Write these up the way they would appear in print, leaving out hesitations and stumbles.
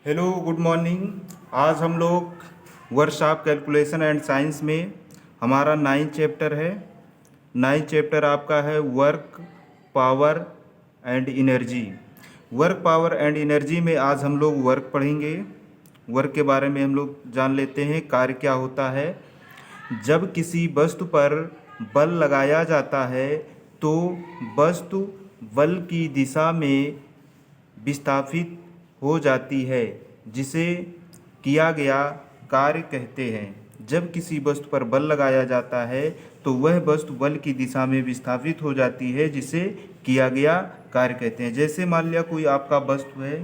Hello good morning. आज हम लोग वर्कशॉप कैलकुलेशन एंड साइंस में हमारा 9th चैप्टर है। 9th चैप्टर आपका है work power and energy. Work power and energy में आज हम लोग वर्क पढ़ेंगे। वर्क के बारे में हम लोग जान लेते हैं। कार्य क्या होता है। जब किसी वस्तु पर बल लगाया जाता है तो वस्तु बल की दिशा में विस्थापित हो जाती है, जिसे किया गया कार्य कहते हैं। जब किसी वस्तु पर बल लगाया जाता है तो वह वस्तु बल की दिशा में विस्थापित हो जाती है, जिसे किया गया कार्य कहते हैं। जैसे मान लिया कोई आपका वस्तु है,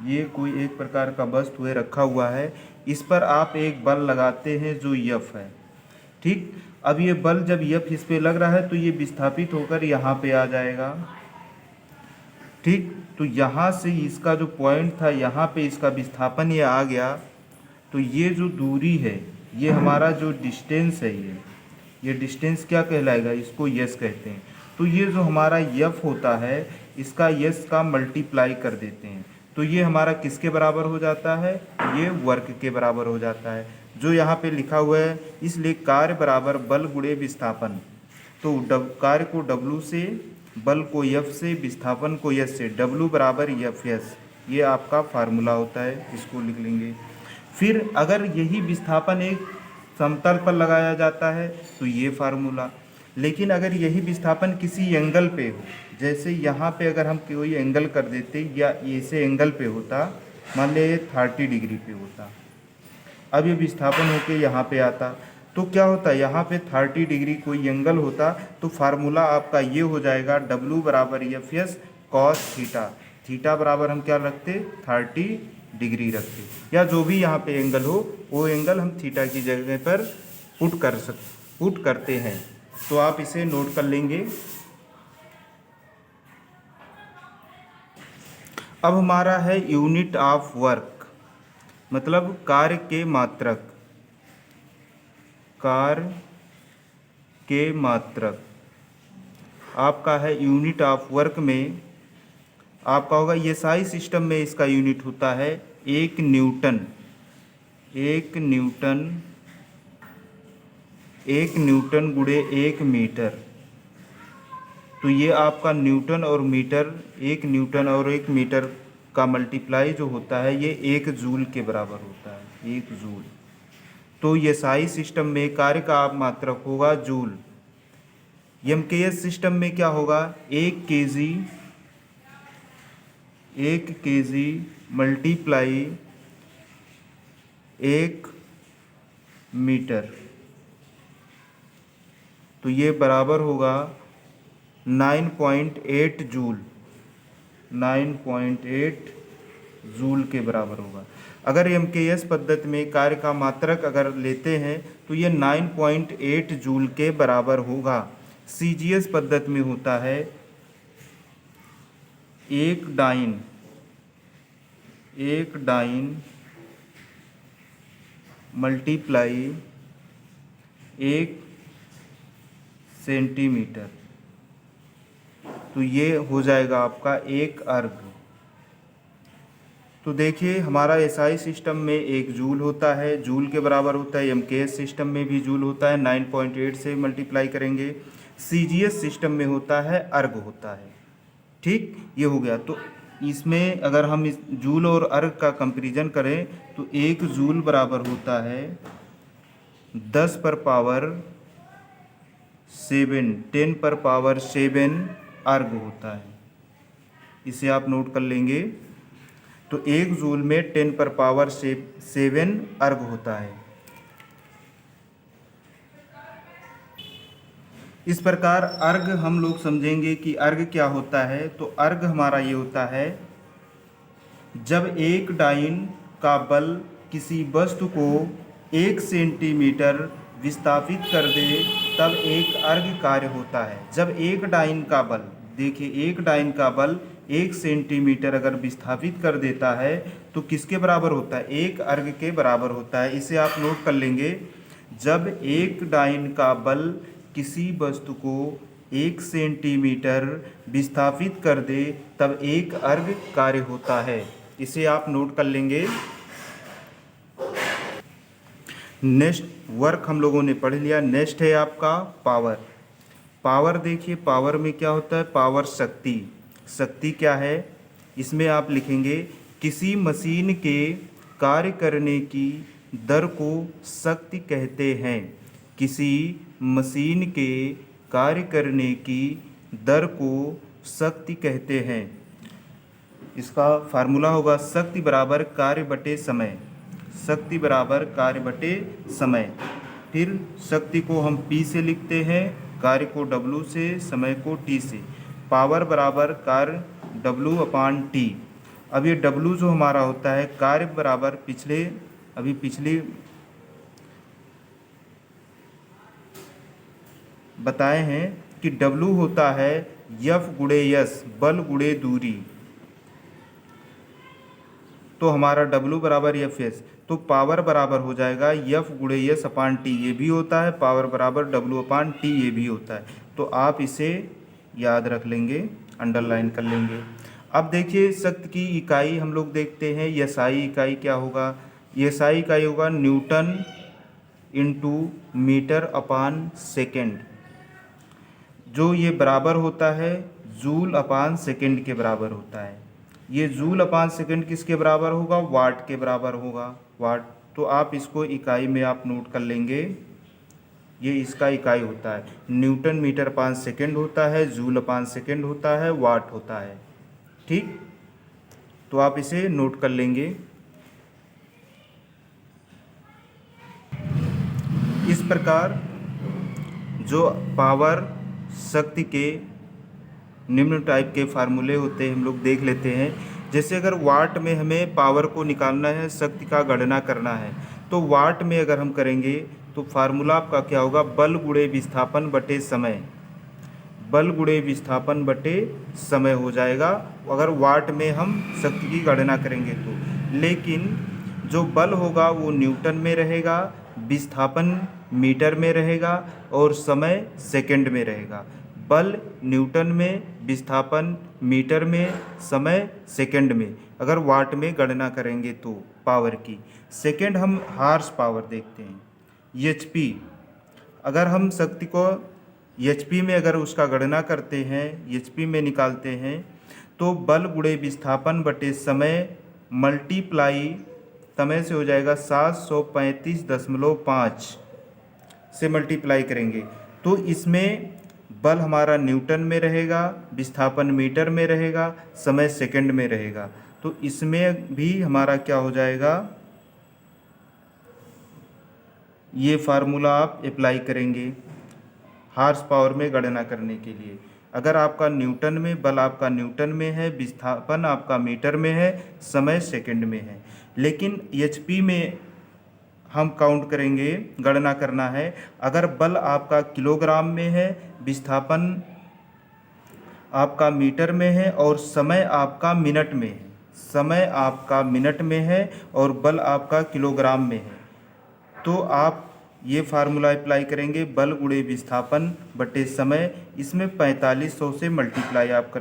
ये कोई एक प्रकार का वस्तु है, रखा हुआ है। इस पर आप एक बल लगाते हैं जो यफ है। ठीक, अब ये बल जब यफ इस पे लग रहा है तो ये विस्थापित होकर यहाँ पे आ जाएगा। ठीक, तो यहाँ से इसका जो पॉइंट था, यहाँ पे इसका विस्थापन ये आ गया। तो ये जो दूरी है, ये हमारा जो डिस्टेंस है, ये डिस्टेंस क्या कहलाएगा, इसको यस कहते हैं। तो ये जो हमारा यफ होता है, इसका यस का मल्टीप्लाई कर देते हैं तो ये हमारा किसके बराबर हो जाता है, ये वर्क के बराबर हो जाता है, जो यहाँ पे लिखा हुआ है। इसलिए कार्य बराबर बल गुणे विस्थापन। तो कार्य को W से, बल को F से, विस्थापन को S से, W बराबर FS, ये आपका फार्मूला होता है, इसको लिख लेंगे। फिर अगर यही विस्थापन एक समतल पर लगाया जाता है तो ये फार्मूला। लेकिन अगर यही विस्थापन किसी एंगल पे हो, जैसे यहाँ पे अगर हम कोई एंगल कर देते या ऐसे एंगल पे होता, मान लिया 30 डिग्री पे होता, अब ये विस्थापन होके यहाँ पे आता, तो क्या होता है, यहाँ पे 30 डिग्री कोई एंगल होता तो फार्मूला आपका ये हो जाएगा, W बराबर FS कॉस थीटा। थीटा बराबर हम क्या रखते, 30 डिग्री रखते, या जो भी यहाँ पे एंगल हो वो एंगल हम थीटा की जगह पर पुट करते हैं। तो आप इसे नोट कर लेंगे। अब हमारा है यूनिट ऑफ वर्क, मतलब कार्य के मात्रक। कार्य के मात्रक आपका है यूनिट ऑफ वर्क में आपका होगा, ये साई सिस्टम में इसका यूनिट होता है 1 न्यूटन। 1 न्यूटन, 1 न्यूटन गुणे 1 मीटर। तो ये आपका न्यूटन और मीटर, 1 न्यूटन और 1 मीटर का मल्टीप्लाई जो होता है ये 1 जूल के बराबर होता है, 1 जूल। तो ये साई सिस्टम में कार्य का आप मात्रक होगा जूल। एमकेएस सिस्टम में क्या होगा, 1 केजी, 1 केजी मल्टीप्लाई 1 मीटर। तो ये बराबर होगा 9.8 जूल, 9.8 जूल के बराबर होगा। अगर एमकेएस पद्धति में कार्य का मात्रक अगर लेते हैं तो ये 9.8 जूल के बराबर होगा। सीजीएस पद्धति में होता है 1 डाइन मल्टीप्लाई 1 सेंटीमीटर। तो ये हो जाएगा आपका 1 अर्ग। तो देखिए हमारा एसआई सिस्टम में 1 जूल होता है, जूल के बराबर होता है। एमकेएस सिस्टम में भी जूल होता है, 9.8 से मल्टीप्लाई करेंगे। सीजीएस सिस्टम में होता है अर्ग होता है। ठीक, ये हो गया। तो इसमें अगर हम इस जूल और अर्ग का कंपैरिजन करें तो 1 जूल बराबर होता है 10 पर पावर 7, 10 पर पावर 7 अर्ग होता है। इसे आप नोट कर लेंगे। तो 1 जूल में 10 पर पावर 7 अर्ग होता है। इस प्रकार अर्ग हम लोग समझेंगे कि अर्ग क्या होता है। तो अर्ग हमारा ये होता है, जब एक डाइन का बल किसी वस्तु को 1 सेंटीमीटर विस्थापित कर दे तब एक अर्ग कार्य होता है। जब एक डाइन का बल, देखिए एक डाइन का बल 1 सेंटीमीटर अगर विस्थापित कर देता है तो किसके बराबर होता है, 1 अर्ग के बराबर होता है। इसे आप नोट कर लेंगे। जब एक डाइन का बल किसी वस्तु को 1 सेंटीमीटर विस्थापित कर दे तब 1 अर्ग कार्य होता है। इसे आप नोट कर लेंगे। नेक्स्ट वर्क हम लोगों ने पढ़ लिया। नेक्स्ट है आपका पावर। पावर देखिए, पावर में क्या होता है? पावर शक्ति। शक्ति क्या है? इसमें आप लिखेंगे किसी मशीन के कार्य करने की दर को शक्ति कहते हैं। किसी मशीन के कार्य करने की दर को शक्ति कहते हैं। इसका फार्मूला होगा शक्ति बराबर कार्य बटे समय। शक्ति बराबर कार्य बटे समय। फिर शक्ति को हम P से लिखते हैं, कार्य को W से, समय को T से। पावर बराबर कार्य W अपान T। अब ये W जो हमारा होता है, कार्य बराबर पिछले बताए हैं कि W होता है F गुणे S, बल गुणे दूरी। तो हमारा W बराबर Fs, तो पावर बराबर हो जाएगा F गुणे S अपान T। ये भी होता है पावर बराबर W अपान T, ये भी होता है। तो आप इसे याद रख लेंगे, अंडरलाइन कर लेंगे। अब देखिए शक्ति की इकाई हम लोग देखते हैं। SI इकाई क्या होगा? SI इकाई होगा न्यूटन इंटू मीटर अपान सेकेंड, जो ये बराबर होता है जूल अपान सेकेंड के बराबर होता है। ये जूल अपान सेकेंड किसके बराबर होगा? वाट के बराबर होगा, वाट। तो आप इसको इकाई में आप नोट कर लेंगे, ये इसका इकाई होता है। न्यूटन मीटर अपान सेकेंड होता है, जूल अपान सेकेंड होता है, वाट होता है। ठीक, तो आप इसे नोट कर लेंगे। इस प्रकार जो पावर शक्ति के निम्न टाइप के फार्मूले होते हैं हम लोग देख लेते हैं। जैसे अगर वाट में हमें पावर को निकालना है, शक्ति का गणना करना है, तो वाट में अगर हम करेंगे तो फार्मूला आपका क्या होगा? बल गुणे विस्थापन बटे समय। बल गुणे विस्थापन बटे समय हो जाएगा अगर वाट में हम शक्ति की गणना करेंगे तो। लेकिन जो बल होगा वो न्यूटन में रहेगा, विस्थापन मीटर में रहेगा और समय सेकंड में रहेगा। बल न्यूटन में, विस्थापन मीटर में, समय सेकंड में, अगर वाट में गणना करेंगे तो पावर की। सेकंड हम हार्स पावर देखते हैं, HP। अगर हम शक्ति को HP में अगर उसका गणना करते हैं, HP में निकालते हैं, तो बल गुणे विस्थापन बटे समय मल्टीप्लाई समय से हो जाएगा 735.5 से मल्टीप्लाई करेंगे तो इसमें बल हमारा न्यूटन में रहेगा, विस्थापन मीटर में रहेगा, समय सेकंड में रहेगा। तो इसमें भी हमारा क्या हो जाएगा? ये फार्मूला आप अप्लाई करेंगे हार्स पावर में गणना करने के लिए। अगर आपका न्यूटन में, बल आपका न्यूटन में है, विस्थापन आपका मीटर में है, समय सेकंड में है। लेकिन HP में हम काउंट करेंगे, गणना करना है। अगर बल आपका किलोग्राम में है, विस्थापन आपका मीटर में है और समय आपका मिनट में है, समय आपका मिनट में है और बल आपका किलोग्राम में है, तो आप ये फार्मूला अप्लाई करेंगे बल गुणे विस्थापन बटे समय। इसमें 4500 से मल्टीप्लाई आप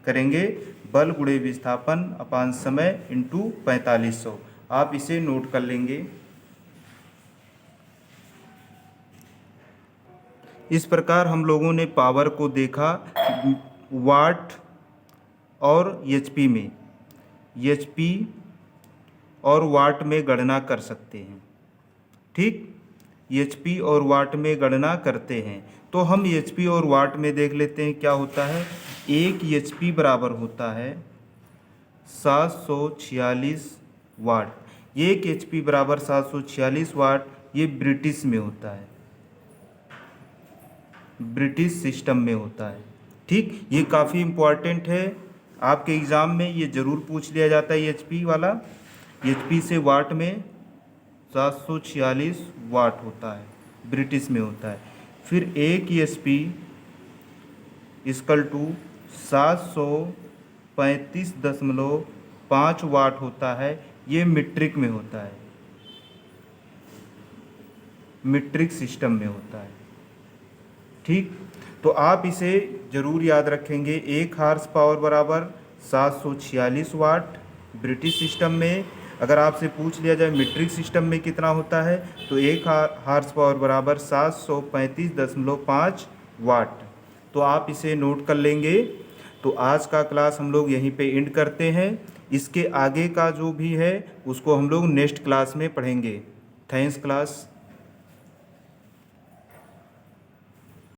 करेंगे बल गुणे विस्थापन अपान समय इंटू 4500। आप इसे नोट कर लेंगे। इस प्रकार हम लोगों ने पावर को देखा वाट और HP में। HP और वाट में गणना कर सकते हैं। ठीक, HP और वाट में गणना करते हैं। तो हम HP और वाट में देख लेते हैं क्या होता है। 1 HP बराबर होता है 746 वाट। 1 HP बराबर 746 वाट, ये ब्रिटिश में होता है, ब्रिटिश सिस्टम में होता है। ठीक, ये काफ़ी इम्पॉर्टेंट है, आपके एग्ज़ाम में ये ज़रूर पूछ लिया जाता है। HP वाला, HP से वाट में 746 वाट होता है, ब्रिटिश में होता है। फिर 1 HP इक्वल टू 735.5 वाट होता है, ये मीट्रिक में होता है, मीट्रिक सिस्टम में होता है। ठीक, तो आप इसे ज़रूर याद रखेंगे। 1 हार्स पावर बराबर 746 वाट ब्रिटिश सिस्टम में। अगर आपसे पूछ लिया जाए मीट्रिक सिस्टम में कितना होता है, तो 1 हार्स पावर बराबर 735.5 वाट। तो आप इसे नोट कर लेंगे। तो आज का क्लास हम लोग यहीं पे एंड करते हैं। इसके आगे का जो भी है उसको हम लोग नेक्स्ट क्लास में पढ़ेंगे। Thanks class.